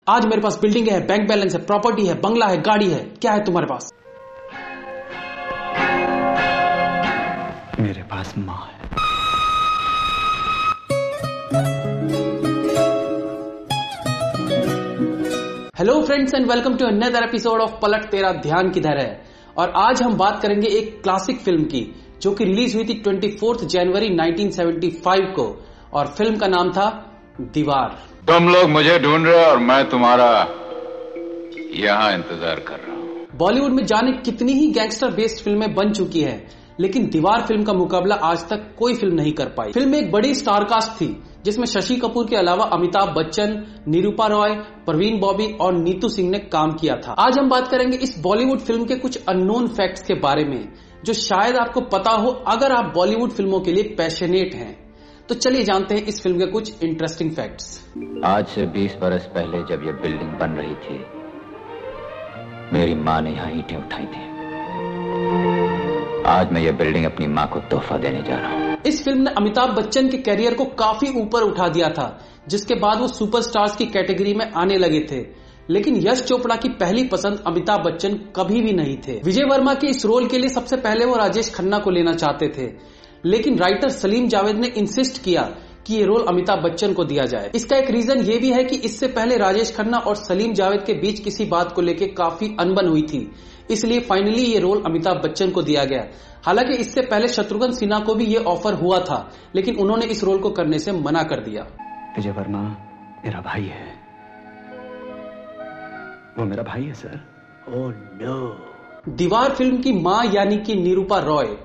आज मेरे पास बिल्डिंग है, बैंक बैलेंस है, प्रॉपर्टी है, बंगला है, गाड़ी है। क्या है तुम्हारे पास? मेरे पास माँ है। Hello friends and welcome to another episode of Palat Tera ध्यान किधर है। और आज हम बात करेंगे एक क्लासिक फिल्म की जो कि रिलीज हुई थी 24 जनवरी 1975 को, और फिल्म का नाम था दीवार। तुम लोग मुझे ढूंढ रहे हो और मैं तुम्हारा यहां इंतजार कर रहा हूं। बॉलीवुड में जाने कितनी ही गैंगस्टर बेस्ड फिल्में बन चुकी है, लेकिन दीवार फिल्म का मुकाबला आज तक कोई फिल्म नहीं कर पाई। फिल्म में एक बड़ी स्टारकास्ट थी जिसमें शशि कपूर के अलावा अमिताभ बच्चन, निरूपा रॉय, प्रवीण बॉबी और नीतू सिंह ने काम किया था। आज हम बात करेंगे इस बॉलीवुड फिल्म के कुछ अननोन फैक्ट्स के बारे में जो शायद आपको पता हो अगर आप बॉलीवुड फिल्मों के लिए पैशनेट हैं। तो चलिए जानते हैं इस फिल्म के कुछ इंटरेस्टिंग फैक्ट्स। आज से 20 बरस पहले जब यह बिल्डिंग बन रही थी, मेरी माँ ने यहाँ ईंटें उठाई थी। आज मैं यह बिल्डिंग अपनी माँ को तोहफा देने जा रहा हूँ। इस फिल्म ने अमिताभ बच्चन के करियर को काफी ऊपर उठा दिया था, जिसके बाद वो सुपरस्टार्स की कैटेगरी में आने लगे थे। लेकिन यश चोपड़ा की पहली पसंद अमिताभ बच्चन कभी भी नहीं थे। विजय वर्मा के इस रोल के लिए सबसे पहले वो राजेश खन्ना को लेना चाहते थे, लेकिन राइटर सलीम जावेद ने इंसिस्ट किया कि ये रोल अमिताभ बच्चन को दिया जाए। इसका एक रीजन ये भी है कि इससे पहले राजेश खन्ना और सलीम जावेद के बीच किसी बात को लेकर काफी अनबन हुई थी, इसलिए फाइनली ये रोल अमिताभ बच्चन को दिया गया। हालांकि इससे पहले शत्रुघ्न सिन्हा को भी ये ऑफर हुआ था, लेकिन उन्होंने इस रोल को करने से मना कर दिया। विजय वर्मा मेरा भाई है, वो मेरा भाई है sir. Oh no. Deewar film की मां यानी कि निरूपा रॉय,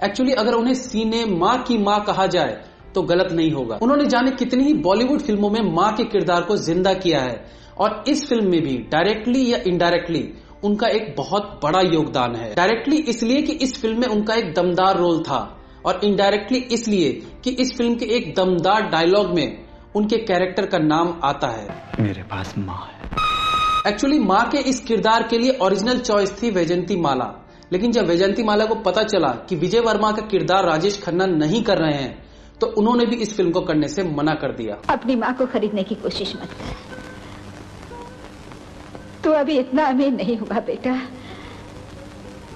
एक्चुअली अगर उन्हें सीने मां की मां कहा जाए तो गलत नहीं होगा। उन्होंने जाने कितनी ही बॉलीवुड फिल्मों में मां के किरदार को जिंदा किया है, और इस फिल्म में भी डायरेक्टली या इनडायरेक्टली उनका एक बहुत बड़ा योगदान है। डायरेक्टली इसलिए कि इस फिल्म में उनका एक दमदार रोल था, और इनडायरेक्टली इसलिए कि इस फिल्म के एक दमदार डायलॉग में उनके कैरेक्टर का नाम आता है, मेरे पास माँ है। एक्चुअली मां के इस किरदार के लिए ओरिजिनल चॉइस थी वैजंती माला, लेकिन जब वैजंती माला को पता चला कि विजय वर्मा का किरदार राजेश खन्ना नहीं कर रहे हैं, तो उन्होंने भी इस फिल्म को करने से मना कर दिया। अपनी माँ को खरीदने की कोशिश मत कर, तू अभी इतना अमीर नहीं हुआ बेटा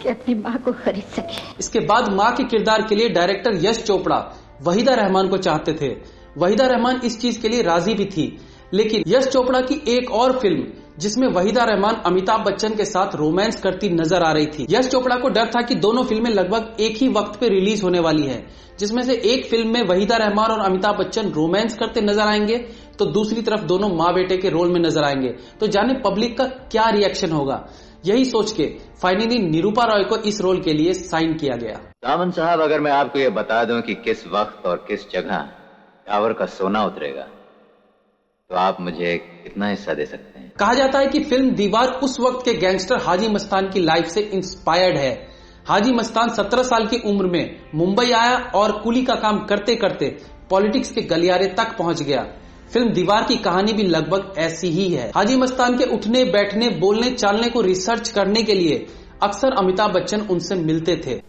कि अपनी माँ को खरीद सके। इसके बाद मां के किरदार के लिए डायरेक्टर यश चोपड़ा वहीदा रहमान को चाहते थे। वहीदा रहमान इस चीज के लिए राजी भी थी, लेकिन यश चोपड़ा की एक और फिल्म जिसमें वहीदा रहमान अमिताभ बच्चन के साथ रोमांस करती नजर आ रही थी। यश चोपड़ा को डर था कि दोनों फिल्में लगभग एक ही वक्त पे रिलीज होने वाली है, जिसमें से एक फिल्म में वहीदा रहमान और अमिताभ बच्चन रोमांस करते नजर आएंगे तो दूसरी तरफ दोनों माँ बेटे के रोल में नजर आएंगे, तो जाने पब्लिक का क्या रिएक्शन होगा। यही सोच के फाइनली निरूपा रॉय को इस रोल के लिए साइन किया गया। दामन साहब, अगर मैं आपको ये बता दूं कि किस वक्त और किस जगह टावर का सोना उतरेगा, तो आप मुझे कितना हिस्सा दे सकते हैं? कहा जाता है कि फिल्म दीवार उस वक्त के गैंगस्टर हाजी मस्तान की लाइफ से इंस्पायर्ड है। हाजी मस्तान 17 साल की उम्र में मुंबई आया और कुली का काम करते करते पॉलिटिक्स के गलियारे तक पहुंच गया। फिल्म दीवार की कहानी भी लगभग ऐसी ही है। हाजी मस्तान के उठने बैठने बोलने चालने को रिसर्च करने के लिए अक्सर अमिताभ बच्चन उनसे मिलते थे।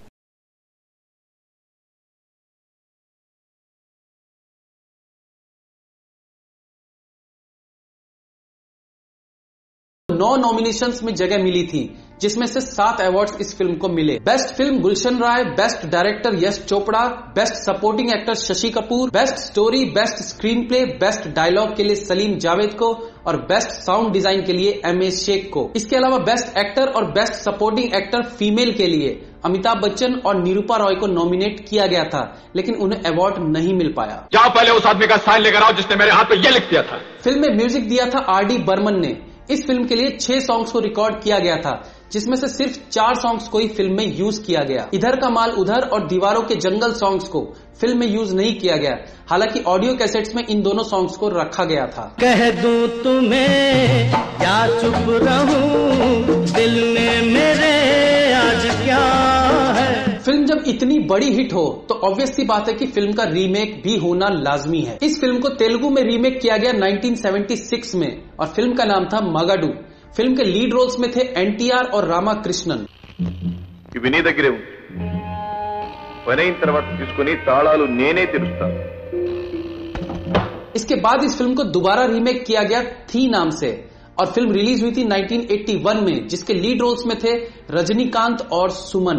9 नॉमिनेशंस में जगह मिली थी, जिसमें से 7 अवार्ड्स इस फिल्म को मिले। Best film Gulshan Rai, best director Yash Chopra, best supporting actor Shashi Kapoor, best story, best screenplay, best dialogue के लिए सलीम जावेद को और बेस्ट साउंड डिजाइन के लिए एमए शेख को। इसके अलावा बेस्ट एक्टर और बेस्ट सपोर्टिंग एक्टर फीमेल के लिए अमिताभ बच्चन और निरूपा रॉय को नॉमिनेट किया गया था, लेकिन उन्हें अवार्ड नहीं मिल पाया। जाओ पहले उस आदमी का साइन लेकर आओ जिसने मेरे हाथ पे ये लिख दिया था। फिल्म में म्यूजिक दिया था आरडी बर्मन ने। इस फिल्म के लिए 6 सॉन्ग्स को रिकॉर्ड किया गया था, जिसमें से सिर्फ 4 सॉन्ग्स को ही फिल्म में यूज किया गया। इधर का माल उधर और दीवारों के जंगल सॉन्ग्स को फिल्म में यूज नहीं किया गया। हालांकि ऑडियो कैसेट्स में इन दोनों सॉन्ग्स को रखा गया था। कह दूं तुम्हें क्या चुप रहूं, दिल में मेरे आज क्या है। फिल्म जब इतनी बड़ी हिट हो तो ऑब्वियस सी बात है कि फिल्म का रीमेक भी होना लाजमी है। इस फिल्म को तेलुगु में रीमेक किया गया 1976 में, और फिल्म का नाम था मगाडू। फिल्म के लीड रोल्स में थे एनटीआर और रामा कृष्णन। ఇవి నీ దగ్గరే ఉంది, పనైన తర్వాత తీసుకుని తాళాలు నేనే తెరుస్తాను। इसके बाद इस फिल्म को दोबारा रीमेक किया गया थी नाम से। और फिल्म रिलीज हुई थी 1981 में, जिसके लीड रोल्स में थे रजनीकांत और सुमन।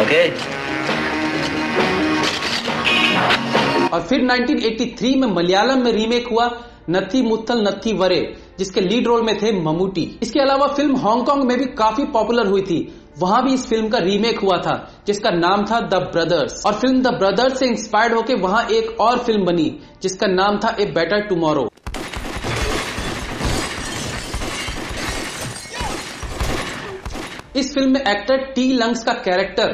ओके। और फिर 1983 में मलयालम में रीमेक हुआ नथी मुथल नथी वरे, जिसके लीड रोल में थे ममूटी। इसके अलावा फिल्म हांगकांग में भी काफी पॉपुलर हुई थी, वहां भी इस फिल्म का रीमेक हुआ था जिसका नाम था द ब्रदर्स। और फिल्म द ब्रदर्स से इंस्पायर्ड होकर वहां एक और फिल्म बनी जिसका नाम था ए बेटर टुमारो। इस फिल्म में एक्टर टी लंग्स का कैरेक्टर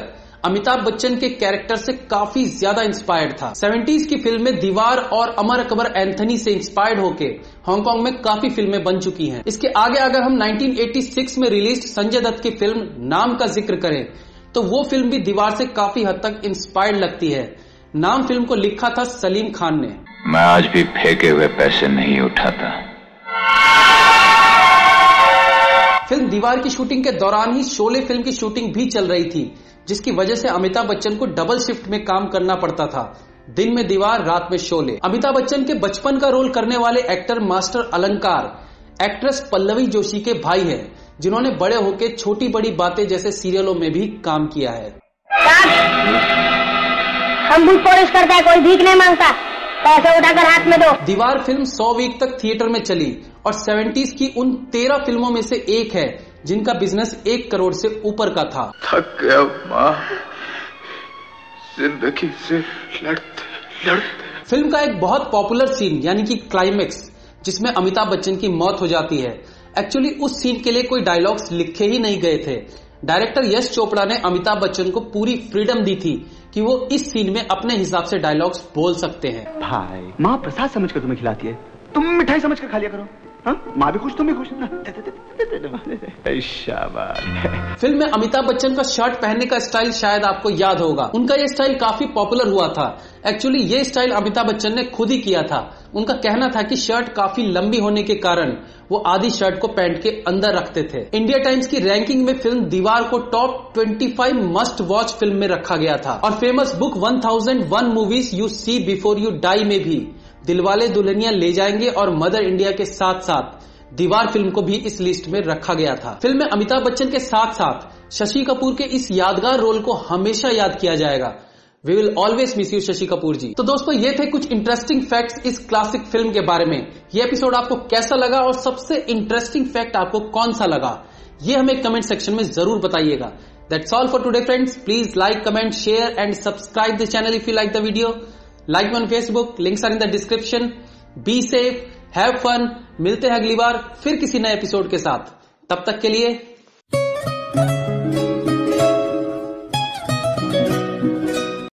अमिताभ बच्चन के कैरेक्टर से काफी ज्यादा इंस्पायर्ड था। 70s की फिल्म में दीवार और अमर अकबर एंथनी से इंस्पायर्ड होके हांगकांग में काफी फिल्में बन चुकी हैं। इसके आगे अगर हम 1986 में रिलीज संजय दत्त की फिल्म नाम का जिक्र करें तो वो फिल्म भी दीवार से काफी हद तक इंस्पायर्ड लगती है। नाम फिल्म को लिखा था सलीम खान ने। मैं आज भी फेंके हुए पैसे नहीं उठाता। फिल्म दीवार की शूटिंग के दौरान ही शोले फिल्म की शूटिंग भी चल रही थी, जिसकी वजह से अमिताभ बच्चन को डबल शिफ्ट में काम करना पड़ता था, दिन में दीवार रात में शोले। अमिताभ बच्चन के बचपन का रोल करने वाले एक्टर मास्टर अलंकार एक्ट्रेस पल्लवी जोशी के भाई हैं, जिन्होंने बड़े होकर छोटी बड़ी बातें जैसे सीरियलों में भी काम किया है। हम बूट पॉलिश करता है, कोई भीख नहीं मांगता, पैसे उठाकर हाथ में दो। दीवार फिल्म 100 वीक तक थिएटर में चली और 70s की उन 13 फिल्मों में से एक है जिनका बिजनेस 1 करोड़ से ऊपर का था। थक गया माँ, जिंदगी से लड़ते। फिल्म का एक बहुत पॉपुलर सीन यानी कि क्लाइमेक्स, जिसमें अमिताभ बच्चन की मौत हो जाती है, एक्चुअली उस सीन के लिए कोई डायलॉग्स लिखे ही नहीं गए थे। डायरेक्टर यश चोपड़ा ने अमिताभ बच्चन को पूरी फ्रीडम दी थी कि वो इस सीन में अपने हिसाब से डायलॉग्स बोल सकते हैं। भाई माँ प्रसाद समझ कर तुम्हें खिलाती है, तुम मिठाई समझ कर खा लिया करो। हाँ? माँ भी खुश, तुम भी खुश। शाबाश। फिल्म में अमिताभ बच्चन का शर्ट पहनने का स्टाइल शायद आपको याद होगा। उनका ये स्टाइल काफी पॉपुलर हुआ था। एक्चुअली ये स्टाइल अमिताभ बच्चन ने खुद ही किया था। उनका कहना था कि शर्ट काफी लंबी होने के कारण वो आधी शर्ट को पैंट के अंदर रखते थे। इंडिया टाइम्स की रैंकिंग में फिल्म दीवार को टॉप 25 मस्ट वॉच फिल्म में रखा गया था। और famous book 1001 movies you see before you die में भी दिलवाले दुल्हनिया ले जाएंगे और मदर इंडिया के साथ साथ दीवार फिल्म को भी इस लिस्ट में रखा गया था। फिल्म में अमिताभ बच्चन के साथ साथ शशि कपूर के इस यादगार रोल को हमेशा याद किया जाएगा। We will always miss you Shashi Kapoor ji. तो दोस्तों ये थे कुछ इंटरेस्टिंग फैक्ट्स इस क्लासिक फिल्म के बारे में। ये एपिसोड आपको कैसा लगा और सबसे इंटरेस्टिंग फैक्ट आपको कौन सा लगा, ये हमें कमेंट सेक्शन में जरूर बताइएगा। That's all for today friends. Please like, comment, share and subscribe this channel if you like the video. Like me on Facebook. Links are in the description. Be safe. Have fun. मिलते हैं अगली बार फिर किसी नए episode के साथ। तब तक के लिए